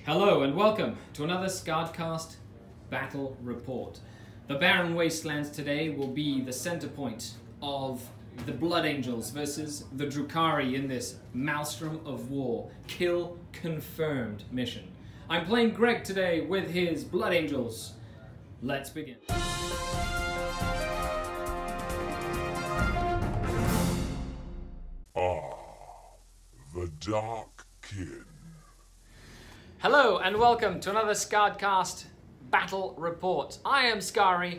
Hello and welcome to another SkaredCast Battle Report. The Barren Wastelands today will be the center point of the Blood Angels versus the Drukhari in this Maelstrom of War kill confirmed mission. I'm playing Greg today with his Blood Angels. Let's begin. The Dark Kin. Hello and welcome to another SkaredCast Battle Report. I am Skari.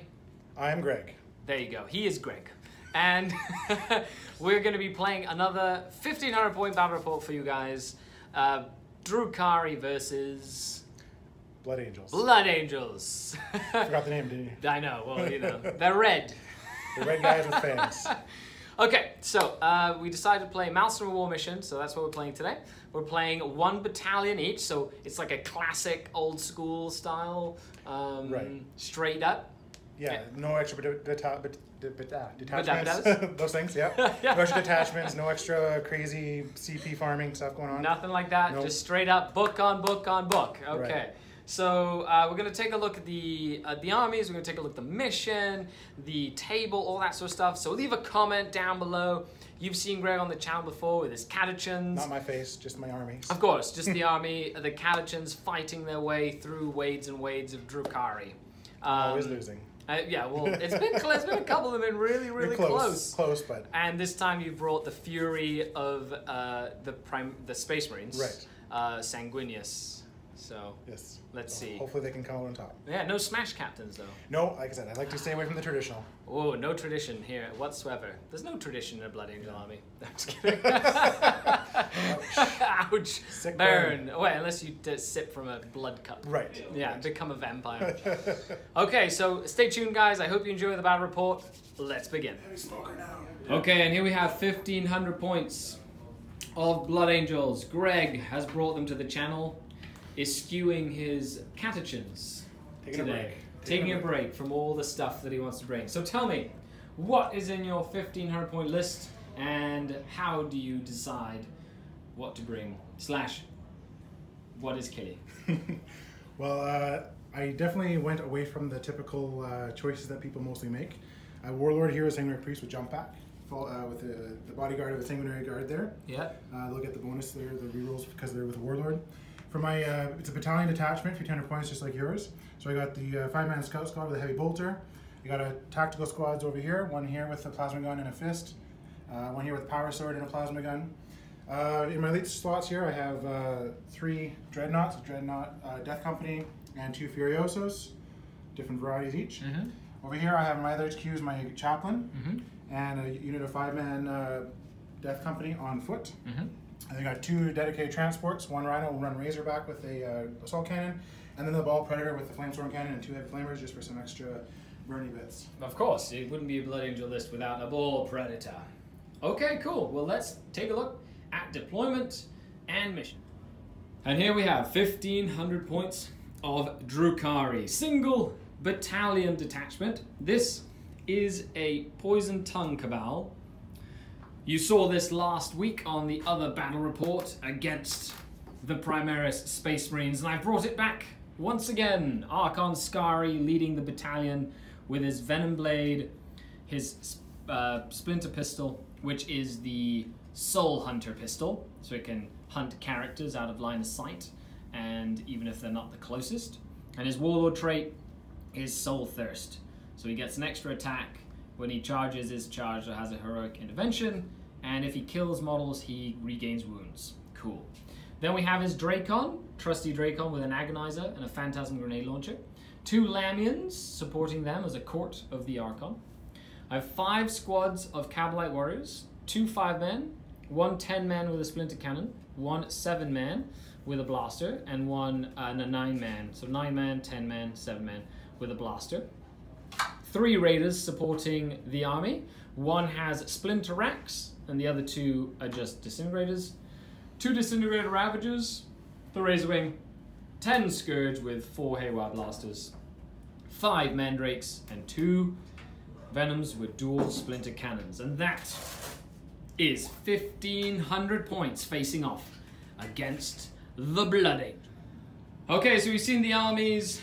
I am Greg. There you go, he is Greg. And we're going to be playing another 1500 point battle report for you guys. Drukhari versus... Blood Angels. Blood Angels. Forgot the name, didn't you? I know, well, you know, they're red. The red guys with fangs. Okay, so we decided to play Maelstrom War mission, so that's what we're playing today. We're playing one battalion each, so it's like a classic old school style, Right. Straight up. Yeah, no extra detachments. Detachments. Those things, yeah. Yeah. No extra detachments, no extra crazy CP farming stuff going on. Nothing like that, Nope. just straight up book on book on book. Okay. Right. So we're going to take a look at the armies, we're going to take a look at the mission, the table, all that sort of stuff. So leave a comment down below. You've seen Greg on the channel before with his catechins. Not my face, just my armies. Of course, just the army, the catechins fighting their way through wades and wades of Drukhari. Always losing. Yeah, well, it's been a couple of them been really close. Close, but... And this time you brought the fury of the Space Marines. Right. Sanguinius. So Yes. let's see. Hopefully they can come out on top. Yeah, no smash captains though. No, like I said, I like to stay away from the traditional. Oh, no tradition here whatsoever. There's no tradition in a Blood Angel army. I'm just kidding. Ouch. Sick burn. Well, unless you sip from a blood cup. Right. Yeah, become a vampire. Okay, so stay tuned, guys. I hope you enjoy the battle report. Let's begin. Okay, and here we have 1500 points of Blood Angels. Greg has brought them to the channel. Is skewing his catechins today. Taking a break from all the stuff that he wants to bring. So tell me, what is in your 1500 point list and how do you decide what to bring / what is killing? Well, I definitely went away from the typical choices that people mostly make. Warlord here is Sanguinary Priest with jump pack, with the bodyguard of the Sanguinary Guard there. Yeah. They'll get the bonus there, the rerolls because they're with Warlord. For my, it's a battalion detachment, 1500 points just like yours. So I got the 5-man scout squad with a heavy bolter. You got a tactical squads over here, one here with a plasma gun and a fist, one here with a power sword and a plasma gun. In my elite slots here I have 3 dreadnoughts, a dreadnought death company and 2 furiosos, different varieties each. Over here I have my other HQs, my chaplain, and a unit of 5-man death company on foot. I got 2 dedicated transports. One Rhino will run Razorback with a assault cannon, and then the Ball Predator with the flamethrower cannon and 2 heavy flamers just for some extra burny bits. Of course, it wouldn't be a Blood Angel list without a Ball Predator. Okay, cool. Well, let's take a look at deployment and mission. And here we have 1500 points of Drukhari. Single battalion detachment. This is a Poison Tongue Cabal. You saw this last week on the other battle report against the Primaris Space Marines, and I brought it back once again. Archon Skari leading the battalion with his Venom Blade, his Splinter Pistol, which is the Soul Hunter pistol, so it can hunt characters out of line of sight, and even if they're not the closest. And his Warlord trait is Soul Thirst, so he gets an extra attack when he charges his charge or has a heroic intervention, and if he kills models, he regains wounds. Cool. Then we have his Drakon, trusty Drakon with an Agonizer and a Phantasm Grenade Launcher. 2 Lamians supporting them as a court of the Archon. I have 5 squads of Cabalite Warriors, 2 5-men, 1 10-man with a Splinter Cannon, 1 7-man with a Blaster, and 1 and a 9-man. So 9-man, 10-man, 7-man with a Blaster. 3 Raiders supporting the army. 1 has Splinter Racks, and the other 2 are just Disintegrators. 2 Disintegrator Ravagers, the Razorwing, 10 Scourge with 4 Haywire Blasters, 5 Mandrakes, and 2 Venoms with dual Splinter Cannons. And that is 1500 points facing off against the Blood Angel. Okay, so we've seen the armies,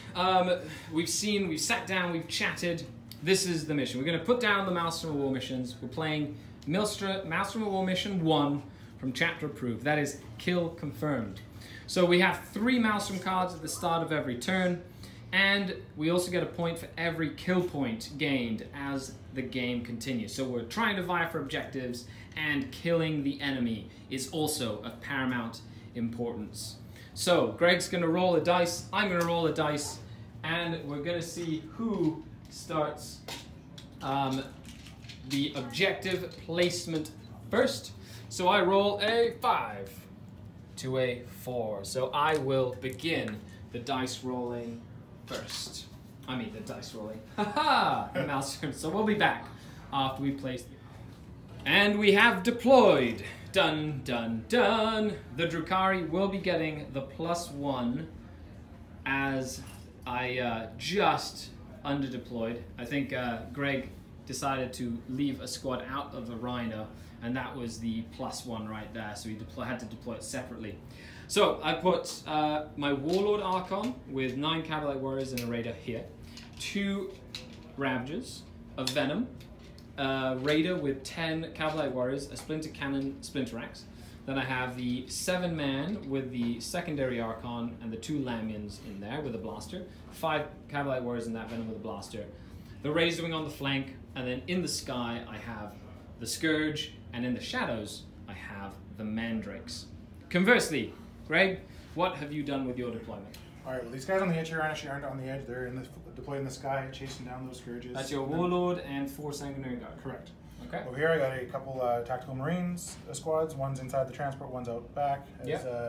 we've sat down, we've chatted. This is the mission. We're going to put down the Maelstrom of War missions. We're playing Maelstrom of War Mission 1 from Chapter Approved. That is Kill Confirmed. So we have 3 Maelstrom cards at the start of every turn, and we also get a point for every kill point gained as the game continues. So we're trying to vie for objectives, and killing the enemy is also of paramount importance. So Greg's going to roll a dice, I'm going to roll a dice, and we're going to see who starts the objective placement first. So I roll a 5 to a 4. So I will begin the dice rolling first. I mean the dice rolling. Haha! Maelstrom. So we'll be back after we place. And we have deployed. Dun dun dun. The Drukhari will be getting the +1 as I just under-deployed. I think Greg decided to leave a squad out of the Rhino, and that was the +1 right there, so he had to deploy it separately. So I put my Warlord Archon with 9 Cavalry Warriors and a Raider here, 2 Ravagers, a Venom, Raider with 10 Cavalry Warriors, a Splinter Cannon, Splinter Axe. Then I have the 7-man with the secondary Archon and the 2 Lamians in there with a blaster. 5 Cavalry Warriors in that Venom with a blaster. The Razor Wing on the flank, and then in the sky I have the Scourge, and in the shadows I have the Mandrakes. Conversely, Greg, what have you done with your deployment? Alright, well these guys on the edge here actually aren't on the edge, they're deployed in the sky, chasing down those Scourges. That's your Warlord and 4 Sanguinary Guard. Correct. Okay. Over here I got a couple tactical Marines squads, one's inside the transport, one's out back. As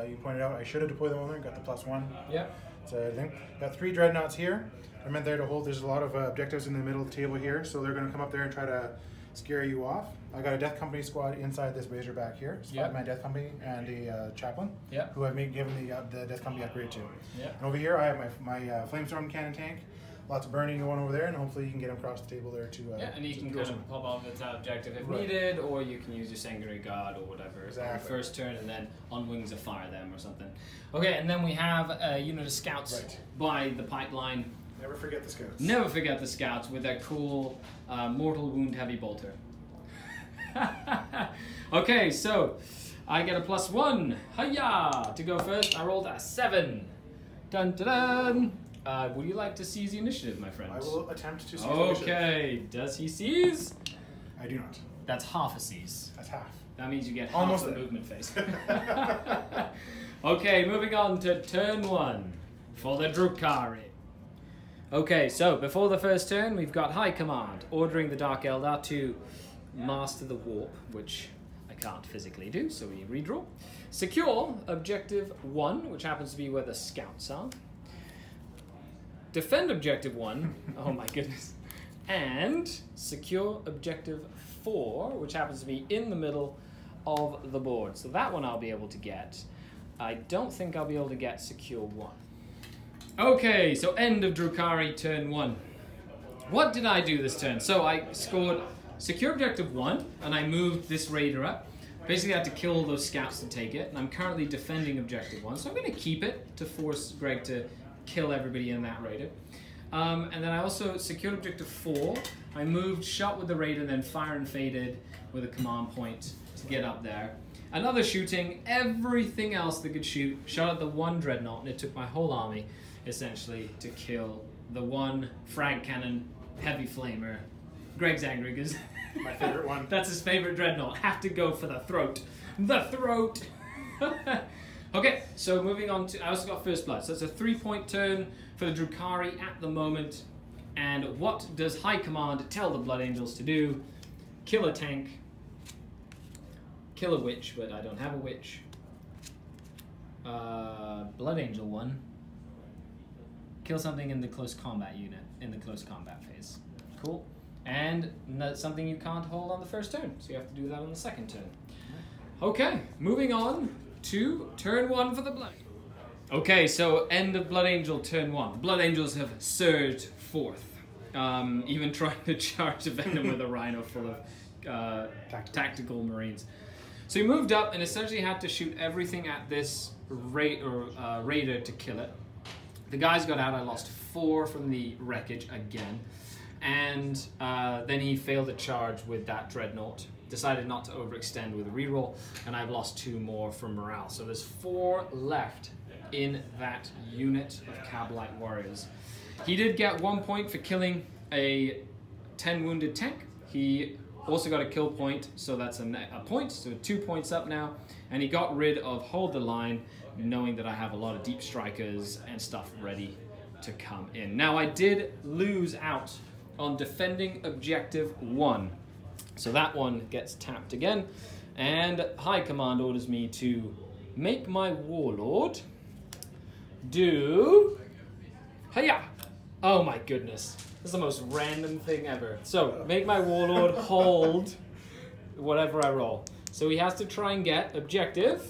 you pointed out, I should have deployed them over there, got the +1. Yep. So I think got 3 Dreadnoughts here. I meant there to hold, there's a lot of objectives in the middle of the table here, so they're going to come up there and try to scare you off. I got a Death Company squad inside this Razorback here. It's 5-man Death Company and a Chaplain, who I've given the Death Company upgrade to. And over here I have my Flamestorm Cannon tank. Lots of burning going over there, and hopefully you can get him across the table there to and you can kind of pop off the objective if needed, or you can use your Sanguinary Guard or whatever on the first turn, and then on wings of fire them or something. Okay, and then we have a unit of scouts by the pipeline. Never forget the scouts. Never forget the scouts with their cool mortal wound heavy bolter. Okay, so I get a +1. Hiya! To go first, I rolled a 7. Dun dun dun. Would you like to seize the initiative, my friend? I will attempt to seize the initiative. Okay, does he seize? I do not. That's half a seize. That's half. That means you get almost half the movement phase. Okay, moving on to turn 1 for the Drukhari. Okay, so before the first turn, we've got High Command, ordering the Dark Eldar to master the warp, which I can't physically do, so we redraw. Secure Objective 1, which happens to be where the scouts are. Defend Objective 1, oh my goodness. And secure Objective 4, which happens to be in the middle of the board. So that one I'll be able to get. I don't think I'll be able to get Secure 1. Okay, so end of Drukhari turn 1. What did I do this turn? So I scored Secure Objective 1, and I moved this Raider up. Basically I had to kill those scouts to take it, and I'm currently defending Objective 1, so I'm going to keep it to force Greg to kill everybody in that Raider. And then I also secured Objective 4. I moved, shot with the Raider, then fire and faded with a command point to get up there. Another shooting, everything else that could shoot, shot at the 1 Dreadnought, and it took my whole army, essentially, to kill the 1 frag cannon heavy flamer. Greg's angry because my favorite one. That's his favorite Dreadnought. Have to go for the throat. The throat! Okay, so moving on to, I also got First Blood. So it's a 3-point turn for the Drukhari at the moment. And what does High Command tell the Blood Angels to do? Kill a tank. Kill a witch, but I don't have a witch. Blood Angel 1. Kill something in the close combat unit, in the close combat phase. Cool. And something you can't hold on the first turn, so you have to do that on the second turn. Okay, moving on to turn 1 for the Blood. Okay, so end of Blood Angel turn 1. The Blood Angels have surged forth, even trying to charge a Venom with a Rhino full of tactical Marines. So he moved up and essentially had to shoot everything at this Raider to kill it. The guys got out. I lost 4 from the wreckage again. And then he failed a charge with that dreadnought. Decided not to overextend with a reroll. And I've lost 2 more from morale. So there's 4 left in that unit of Cab-Light Warriors. He did get 1 point for killing a 10 wounded tank. He also got a kill point, so that's a point, so 2 points up now. And he got rid of Hold the Line, knowing that I have a lot of deep strikers and stuff ready to come in. Now I did lose out on defending objective 1. So that one gets tapped again. And High Command orders me to make my Warlord do... Hiya! Oh my goodness. This is the most random thing ever. So, make my Warlord hold whatever I roll. So he has to try and get objective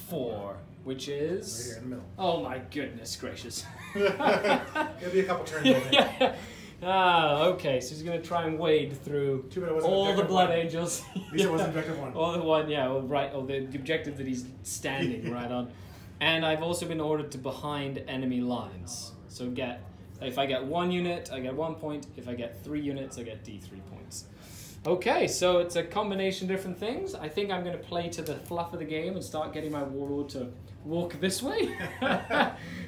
4, which is... Right here in the middle. Oh my goodness gracious. It'll be a couple turns. Yeah. Okay, so he's going to try and wade through all the Blood Angels. At least it wasn't objective 1. All the one, yeah, well, right, or the objective that he's standing right on. And I've also been ordered to behind enemy lines. So if I get 1 unit, I get 1 point. If I get 3 units, I get D3 points. Okay, so it's a combination of different things. I think I'm going to play to the fluff of the game and start getting my Warlord to walk this way.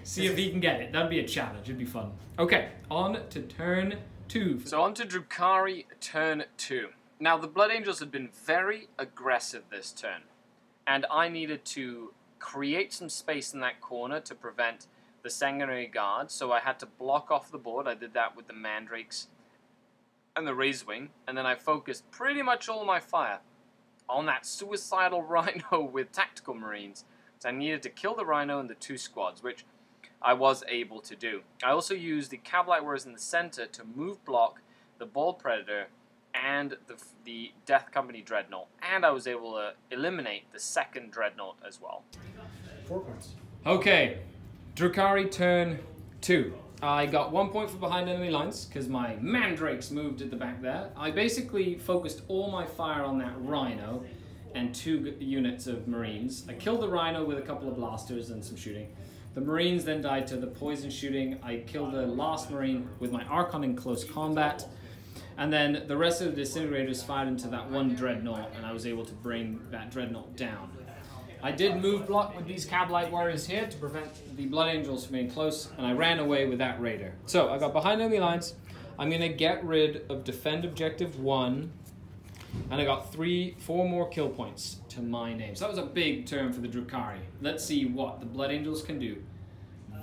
See if he can get it. That'd be a challenge. It'd be fun. Okay, on to turn 2. So on to Drukhari turn 2. Now, the Blood Angels had been very aggressive this turn. And I needed to create some space in that corner to prevent the Sanguinary Guard, so I had to block off the board. I did that with the Mandrakes and the Razorwing, and then I focused pretty much all my fire on that suicidal Rhino with Tactical Marines. So I needed to kill the Rhino and the 2 squads, which I was able to do. I also used the Cab-Light Warriors in the center to move block the Bold Predator and the Death Company Dreadnought, and I was able to eliminate the 2nd Dreadnought as well. 4 points. Okay. Drukhari turn 2. I got 1 point for behind enemy lines because my Mandrakes moved at the back there. I basically focused all my fire on that Rhino and 2 units of Marines. I killed the Rhino with a couple of blasters and some shooting. The Marines then died to the poison shooting. I killed the last Marine with my Archon in close combat. And then the rest of the Disintegrators fired into that 1 Dreadnought, and I was able to bring that Dreadnought down. I did move block with these Cab-Light Warriors here to prevent the Blood Angels from being close, and I ran away with that Raider. So I got behind enemy lines. I'm going to get rid of defend objective 1, and I got 4 more kill points to my name. So that was a big turn for the Drukhari. Let's see what the Blood Angels can do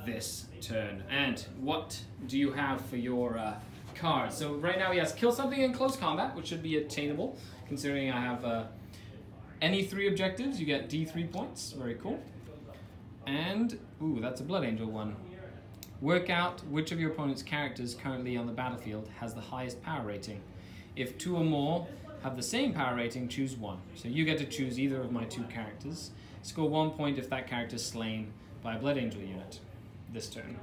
this turn. And what do you have for your cards? So right now he has kill something in close combat, which should be attainable, considering I have... any 3 objectives, you get D3 points. Very cool. And, ooh, that's a Blood Angel one. Work out which of your opponent's characters currently on the battlefield has the highest power rating. If 2 or more have the same power rating, choose 1. So you get to choose either of my 2 characters. Score 1 point if that character is slain by a Blood Angel unit this turn.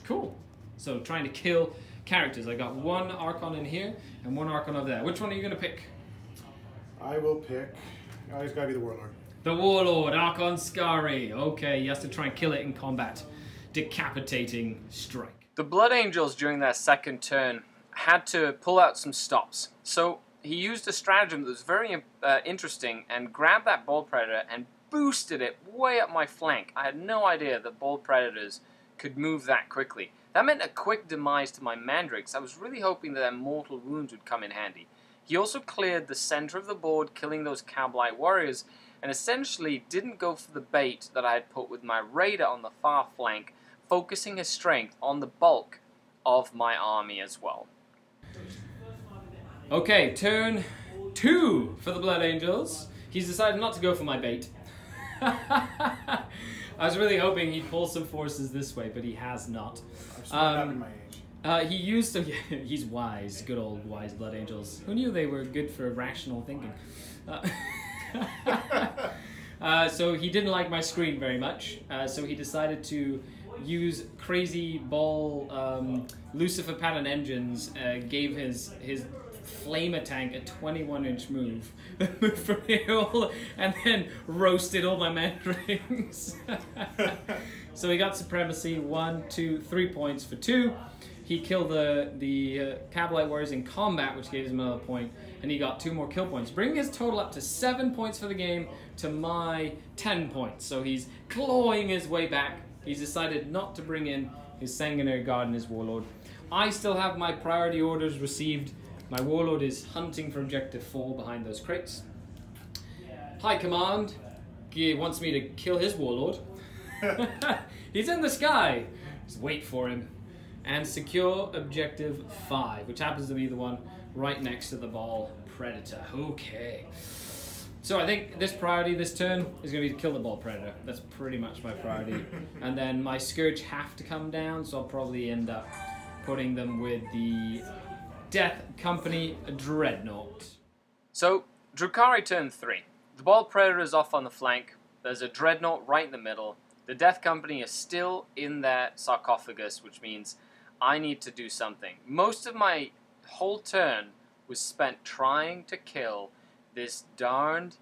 Cool. So trying to kill characters. I got 1 Archon in here and 1 Archon over there. Which one are you going to pick? I will pick... Oh, he's got to be the Warlord. The Warlord, Archon Skari. Okay, he has to try and kill it in combat. Decapitating strike. The Blood Angels during their 2nd turn had to pull out some stops. So he used a stratagem that was very interesting and grabbed that Bold Predator and boosted it way up my flank. I had no idea that Bold Predators could move that quickly. That meant a quick demise to my Mandrakes. I was really hoping that their mortal wounds would come in handy. He also cleared the center of the board, killing those Cab-Light Warriors, and essentially didn't go for the bait that I had put with my Raider on the far flank, focusing his strength on the bulk of my army as well. Okay, turn 2 for the Blood Angels. He's decided not to go for my bait. I was really hoping he'd pull some forces this way, but he has not. I'm smart enough in my age. He used to... he's wise. Good old wise Blood Angels. Who knew they were good for rational thinking? So he didn't like my screen very much. So he decided to use crazy ball Lucifer pattern engines. Gave his Flamer tank a 21-inch move. Moved from here and then roasted all my Mandrakes. So he got supremacy, 1, 2, 3 points for 2. He killed the Cabalite Warriors in combat, which gave him another point, and he got 2 more kill points, bringing his total up to 7 points for the game to my 10 points. So he's clawing his way back. He's decided not to bring in his Sanguinary Guard and his Warlord. I still have my priority orders received. My Warlord is hunting for Objective 4 behind those crates. High Command wants me to kill his Warlord. He's in the sky. Just wait for him. And secure Objective 5, which happens to be the one right next to the Ball Predator. Okay. So I think this priority this turn is going to be to kill the Ball Predator. That's pretty much my priority. And then my Scourge have to come down, so I'll probably end up putting them with the Death Company Dreadnought. So, Drukhari turn 3. The Ball Predator is off on the flank. There's a Dreadnought right in the middle. The Death Company is still in their sarcophagus, which means I need to do something. Most of my whole turn was spent trying to kill this darned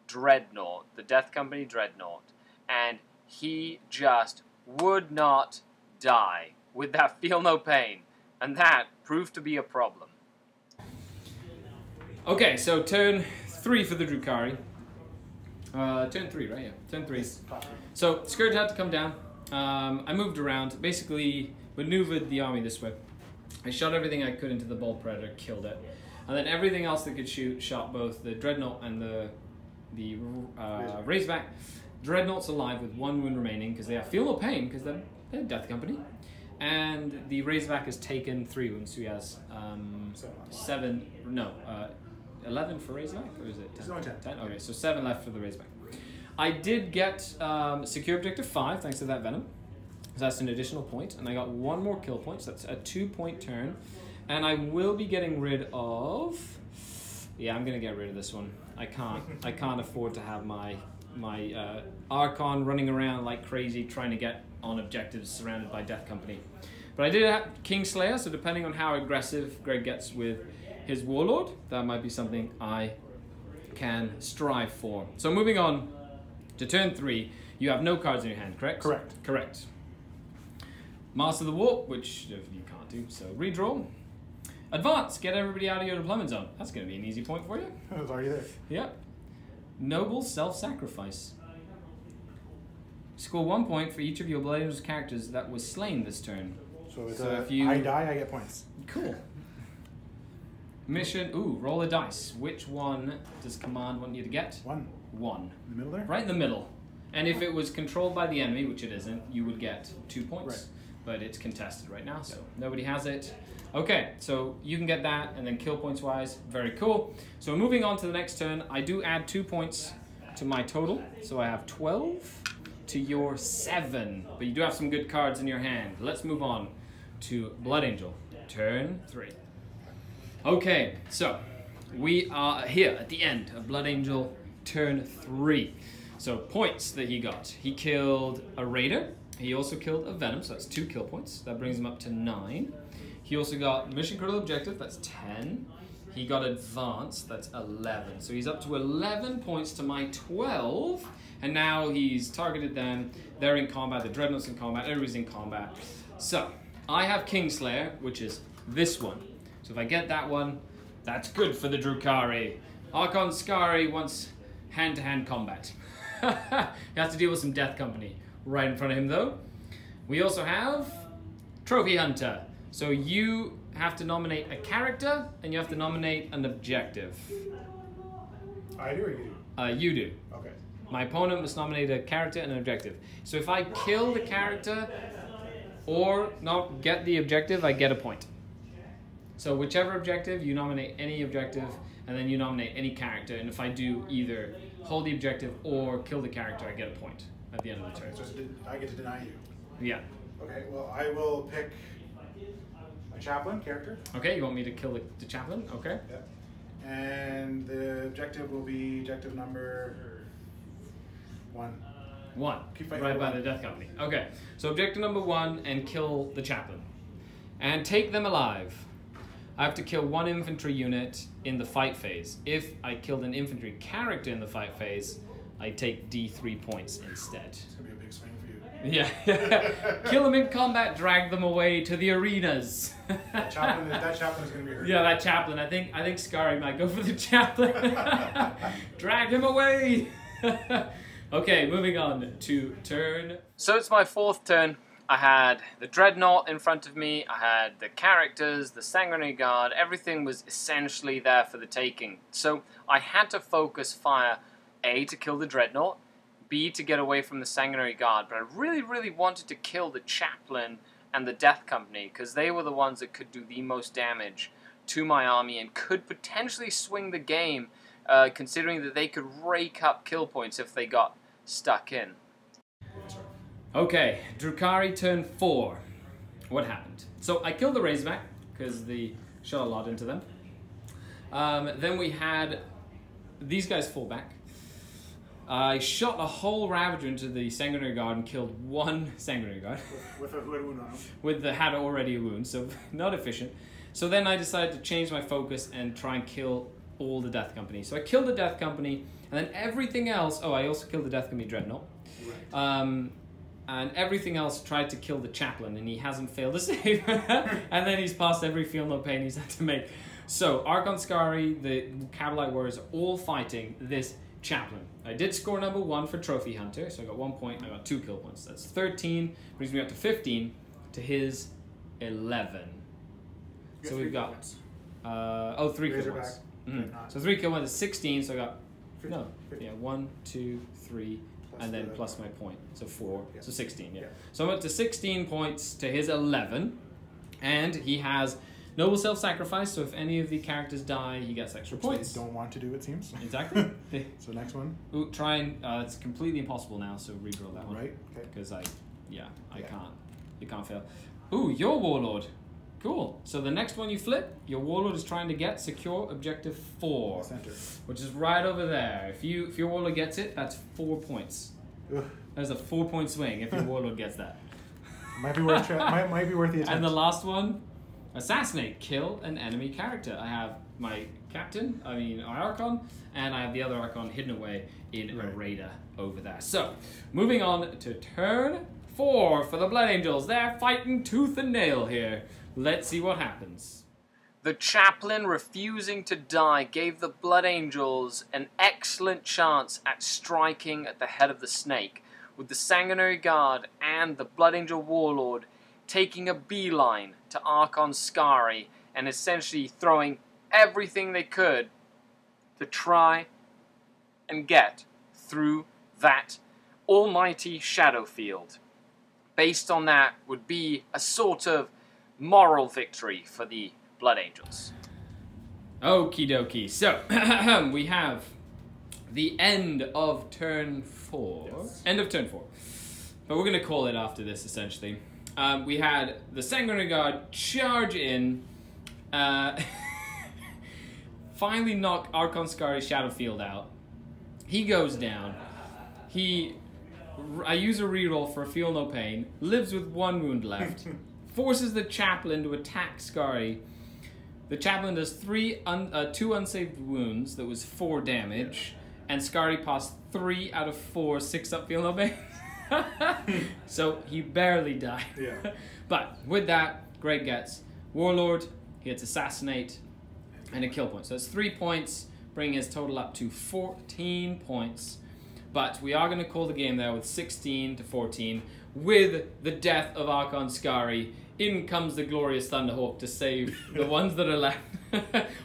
Dreadnought, the Death Company Dreadnought, and he just would not die with that feel no pain, and that proved to be a problem. Okay, so turn 3 for the Drukhari. Turn 3, right? Yeah, turn 3. So Scourge had to come down. I moved around, basically maneuvered the army this way. I shot everything I could into the Ball Predator, killed it. And then everything else that could shoot, shot both the Dreadnought and the Razorback. Dreadnought's alive with 1 wound remaining because they have feel no pain because they're Death Company. And the Razorback has taken 3 wounds, so he has 11 for Razorback, or is it 10? It's only 10. 10? Okay, so 7 left for the Razorback. I did get secure Objective 5 thanks to that Venom. So that's an additional point, and I got 1 more kill point, so that's a 2-point turn. And I will be getting rid of... Yeah, I'm going to get rid of this one. I can't afford to have my Archon running around like crazy trying to get on objectives surrounded by Death Company. But I did have Kingslayer, so depending on how aggressive Greg gets with his Warlord, that might be something I can strive for. So moving on to turn 3, you have no cards in your hand, correct? Correct. Correct. Master the Warp, which you can't do, so redraw. Advance, get everybody out of your deployment zone. That's going to be an easy point for you. I was already there. Yep. Noble self-sacrifice. Score 1 point for each of your Blood Angels characters that was slain this turn. So it's if you... I die, I get points. Cool. Mission, roll a dice. Which one does Command want you to get? 1. 1. In the middle there? Right in the middle. And if it was controlled by the enemy, which it isn't, you would get 2 points. Right. But it's contested right now, so nobody has it. Okay, so you can get that, and then kill points wise, very cool. So moving on to the next turn, I do add 2 points to my total. So I have 12 to your 7, but you do have some good cards in your hand. Let's move on to Blood Angel, turn 3. Okay, so we are here at the end of Blood Angel, turn 3. So points that he got. He killed a Raider. He also killed a Venom, so that's 2 kill points. That brings him up to 9. He also got Mission Critical Objective, that's 10. He got Advance, that's 11. So he's up to 11 points to my 12. And now he's targeted them. They're in combat, the Dreadnought's in combat, everybody's in combat. So, I have Kingslayer, which is this one. So if I get that one, that's good for the Drukhari. Archon Skari wants hand-to-hand combat. He has to deal with some Death Company right in front of him, though. We also have Trophy Hunter. So you have to nominate a character, and you have to nominate an objective. I do or you do? You do. Okay. My opponent must nominate a character and an objective. So if I kill the character or not get the objective, I get a point. So whichever objective, you nominate any objective, and then you nominate any character. And if I do either hold the objective or kill the character, I get a point at the end of the turn. So I get to deny you? Yeah. Okay, well, I will pick a chaplain character. Okay, you want me to kill the chaplain? Okay. Yep. And the objective will be objective number 1. 1. Right by the Death Company. Okay, so objective number 1, and kill the chaplain. And take them alive. I have to kill 1 infantry unit in the fight phase. If I killed an infantry character in the fight phase, I take D3 points instead. It's going to be a big swing for you. Yeah. Kill them in combat, drag them away to the arenas. That chaplain is going to be hurt. Yeah, that chaplain. I think Skari might go for the chaplain. Drag him away. Okay, moving on to turn. So it's my 4th turn. I had the Dreadnought in front of me. I had the characters, the Sanguinary Guard. Everything was essentially there for the taking. So I had to focus fire, A, to kill the Dreadnought, B, to get away from the Sanguinary Guard. But I really, really wanted to kill the chaplain and the Death Company, because they were the ones that could do the most damage to my army and could potentially swing the game, considering that they could rake up kill points if they got stuck in. Okay, Drukhari turn 4. What happened? So I killed the Razorback, because they shot a lot into them. Then we had these guys fall back. I shot a whole Ravager into the Sanguinary Guard and killed one Sanguinary Guard. With a wound on him. Had already a wound, so not efficient. So then I decided to change my focus and try and kill all the Death Company. So I killed the Death Company, and then everything else... Oh, I also killed the Death Company Dreadnought. Right. And everything else tried to kill the Chaplain, and he hasn't failed to save. And then he's passed every Feel No Pain he's had to make. So Archon Skari, the Cavalite Warriors are all fighting this Chaplain. I did score number 1 for Trophy Hunter, so I got 1 point, I got 2 kill points. That's 13, brings me up to 15, to his 11. So we've got, 3 kill points. So 3 kill points is 16, so I got, 1, 2, 3, plus and then plus my point, so 4, so 16, yeah. So I'm up to 16 points to his 11, and he has Noble Self-Sacrifice, so if any of the characters die, he gets extra points. They don't want to do, it seems. Exactly. So next one. Ooh, try and, it's completely impossible now, so redraw that one. Right, okay. Because I can't. You can't fail. Ooh, your Warlord. Cool. So the next one you flip, your Warlord is trying to get Secure Objective 4. Center. Which is right over there. If your Warlord gets it, that's 4 points. Ugh. There's a 4-point swing if your Warlord gets that. Might be worth might be worth the attempt. And the last one, Assassinate. Kill an enemy character. I have my Captain, Archon, and I have the other Archon hidden away in a Raider over there. So, moving on to turn 4 for the Blood Angels. They're fighting tooth and nail here. Let's see what happens. The Chaplain, refusing to die, gave the Blood Angels an excellent chance at striking at the head of the snake, with the Sanguinary Guard and the Blood Angel Warlord taking a beeline to Archon Skari and essentially throwing everything they could to try and get through that almighty shadow field. Based on that would be a sort of moral victory for the Blood Angels. Okie dokie. So, we have the end of turn 4. Yes. End of turn 4. But we're going to call it after this, essentially. We had the Sanguinary Guard charge in, finally knock Archon Skari's Shadow Field out. He goes down. I use a reroll for Feel No Pain, lives with 1 wound left, forces the Chaplain to attack Skari. The Chaplain does 2 unsaved wounds, that was 4 damage, and Skari passed 3 out of 4 6-up Feel No Pain. So he barely died. Yeah. But with that, Greg gets Warlord, he gets Assassinate, and a kill point. So that's 3 points, bringing his total up to 14 points. But we are going to call the game there with 16 to 14. With the death of Archon Skari, in comes the glorious Thunderhawk to save the ones that are left.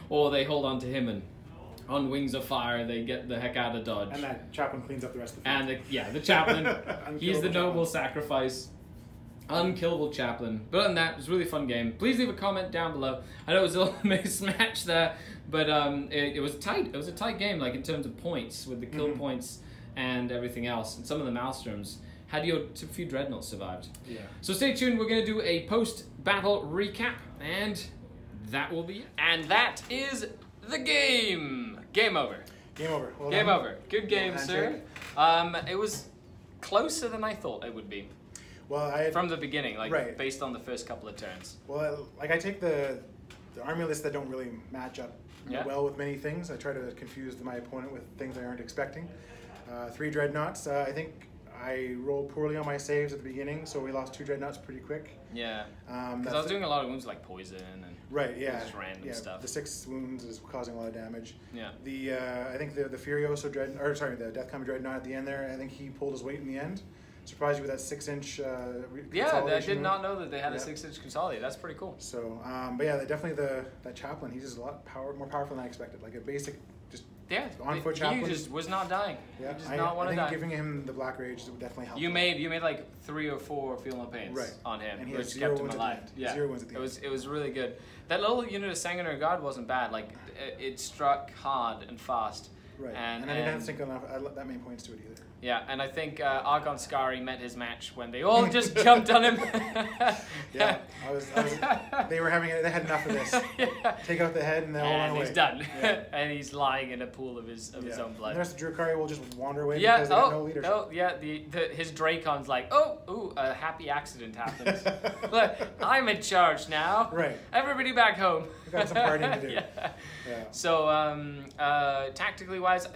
Or they hold on to him and on wings of fire, they get the heck out of Dodge. And that Chaplain cleans up the rest of the field. And the Chaplain, he's the noble sacrifice. Unkillable Chaplain. But other than that, it was a really fun game. Please leave a comment down below. I know it was a little mismatch there, but it was tight. It was a tight game, like in terms of points, with the kill points and everything else. And some of the Maelstroms had a few Dreadnoughts survived. Yeah. So stay tuned. We're going to do a post-battle recap, and that will be it. And that is the game. Game over. Game over. Well game over. Good game, sir. It was closer than I thought it would be. Well, from the beginning, based on the first couple of turns. Well, I take the army lists that don't really match up well with many things. I try to confuse my opponent with things I aren't expecting. 3 Dreadnoughts. I think I rolled poorly on my saves at the beginning, so we lost 2 dreadnoughts pretty quick. Yeah. Because I was doing a lot of wounds like poison and right. Yeah. just random stuff. The 6 wounds is causing a lot of damage. Yeah. The I think the Furioso the Deathcoming Dreadnought at the end there. I think he pulled his weight in the end. Surprised you with that 6-inch. Yeah, I did not know that they had a 6-inch consolidated. That's pretty cool. So, but yeah, definitely that chaplain. He's just a lot more powerful than I expected. Like a basic, just on foot chaplain. He just was not dying. Yeah, he did not want to die. I think giving him the Black Rage would definitely help. You made like 3 or 4 Feel No Pains on him, and which kept him alive. Yeah, 0 wounds at the end. It was really good. That little unit of Sanguinary Guard wasn't bad. Like it struck hard and fast. Right, and I didn't have to think enough that many points to it either. Yeah, and I think Argon Skari met his match when they all just jumped on him. Yeah, they had enough of this. Yeah. Take out the head and they'll run away. And he's done. Yeah. And he's lying in a pool of his own blood. And the rest of Drukhari will just wander away because they have no leadership. Oh, yeah, his Dracon's like, a happy accident happened. Look, I'm in charge now. Right. Everybody back home. We've got some partying to do. Yeah. So, tactically wise,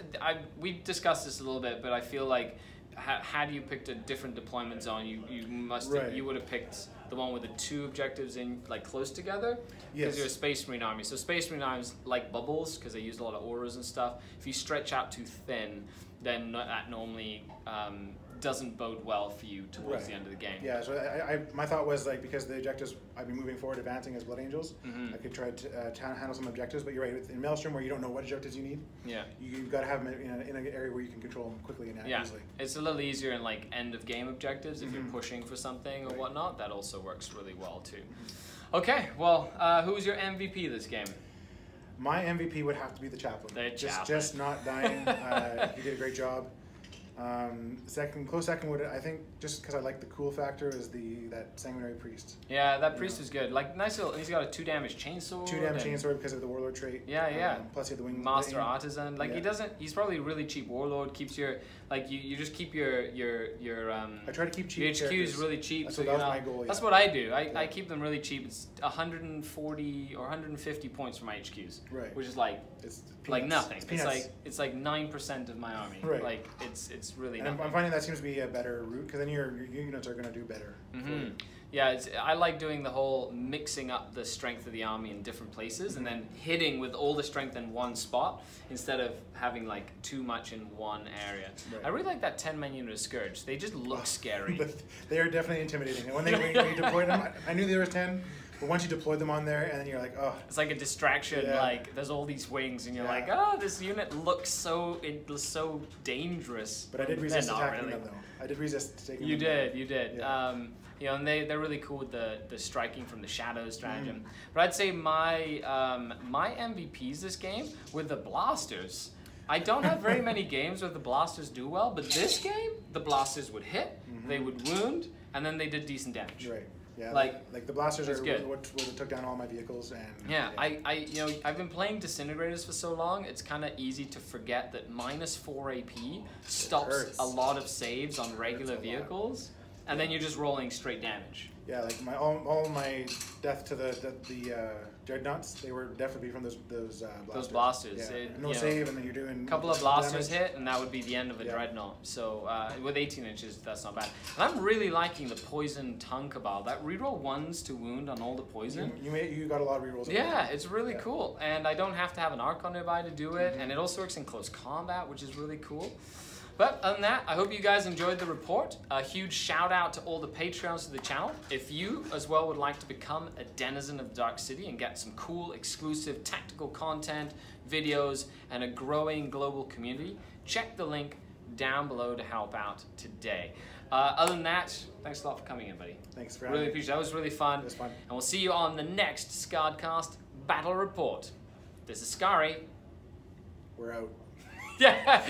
we've discussed this a little bit, but I feel like had you picked a different deployment zone, you would have picked the one with the 2 objectives in like close together, because you're a Space Marine army. So Space Marine armies like bubbles because they use a lot of auras and stuff. If you stretch out too thin, then that normally doesn't bode well for you towards the end of the game. Yeah, so my thought was like, because the objectives, I'd be moving forward, advancing as Blood Angels, I could try to handle some objectives, but you're right, in Maelstrom where you don't know what objectives you need, you've got to have them in an area where you can control them quickly and easily. It's a little easier in like end of game objectives if you're pushing for something or whatnot. That also works really well too. Okay, well, who was your MVP this game? My MVP would have to be the Chaplain. Just not dying. He did a great job. Close second would, I think, just because I like the cool factor, is that Sanguinary Priest. Yeah, that Priest is good. Like nice little. He's got a 2 damage chainsword. 2 damage chainsword because of the Warlord trait. Yeah. Plus he had the wing. Master Artisan. Like he doesn't. He's probably a really cheap Warlord. Keeps your you just keep your I try to keep cheap. Your HQs really cheap. That was my goal. That's what I do. I keep them really cheap. It's 140 or 150 points for my HQs. Right. Which is like like nothing. It's like 9% of my army. Right. Like it's really. And I'm finding that seems to be a better route, because then your units are going to do better. Yeah, I like doing the whole mixing up the strength of the army in different places and then hitting with all the strength in one spot instead of having like too much in one area. Right. I really like that 10-man unit of Scourge. They just look scary. They are definitely intimidating. And when you deployed them, I knew there was 10. But once you deploy them on there, and then you're like, oh. It's like a distraction. Like there's all these wings, and you're like, oh, this unit looks so dangerous. But I did resist attacking them, though. I did resist taking them. You did. Yeah. And they're really cool with the striking from the shadows stratagem. But I'd say my MVPs this game were the blasters. I don't have very many games where the blasters do well, but this game, the blasters would hit, they would wound, and then they did decent damage. Right. Yeah, like the blasters are what took down all my vehicles, and I've been playing Disintegrators for so long. It's kind of easy to forget that -4 AP stops a lot of saves on regular vehicles, and then you're just rolling straight damage. Yeah, like all my death to the dreadnoughts, they were definitely from those blasters. Those blasters. Yeah. Save, and then you're doing a couple of blasters hit, and that would be the end of a dreadnought. So with 18 inches, that's not bad. And I'm really liking the poison tongue cabal. That reroll 1s to wound on all the poison. You got a lot of rerolls. Yeah, it's really cool, and I don't have to have an Archon nearby to do it, and it also works in close combat, which is really cool. But other than that, I hope you guys enjoyed the report. A huge shout out to all the Patreons of the channel. If you as well would like to become a denizen of the Dark City and get some cool, exclusive tactical content, videos, and a growing global community, check the link down below to help out today. Other than that, thanks a lot for coming in, buddy. Thanks for having me. Really appreciate it. That was really fun. It was fun. And we'll see you on the next SkaredCast Battle Report. This is Skari. We're out. Yeah.